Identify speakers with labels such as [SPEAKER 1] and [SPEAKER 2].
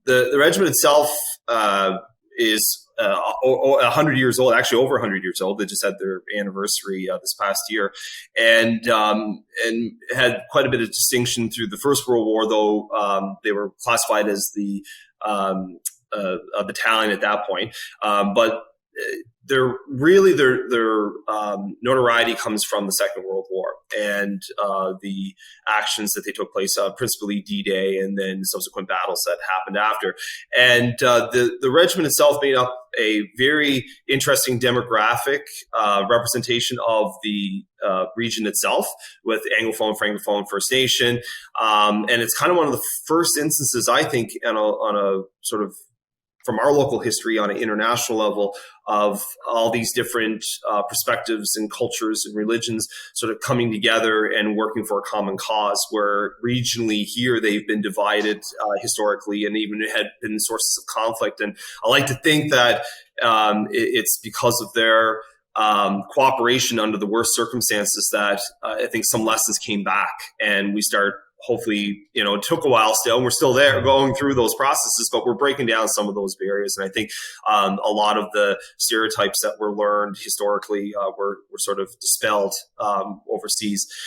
[SPEAKER 1] the regiment itself is 100 years old, actually over 100 years old. They just had their anniversary this past year, and had quite a bit of distinction through the First World War, though they were classified as the a battalion at that point. But their notoriety comes from the Second World War and the actions that they took place, principally D-Day, and then subsequent battles that happened after. And the regiment itself made up a very interesting demographic representation of the region itself, with Anglophone, Francophone, First Nation, and it's kind of one of the first instances, I think, on a sort of from our local history on an international level, of all these different perspectives and cultures and religions sort of coming together and working for a common cause, where regionally here they've been divided historically and even had been sources of conflict. And I like to think that it's because of their cooperation under the worst circumstances that I think some lessons came back, and we start hopefully, it took a while still, and we're still there going through those processes, but we're breaking down some of those barriers. And I think a lot of the stereotypes that were learned historically were sort of dispelled overseas.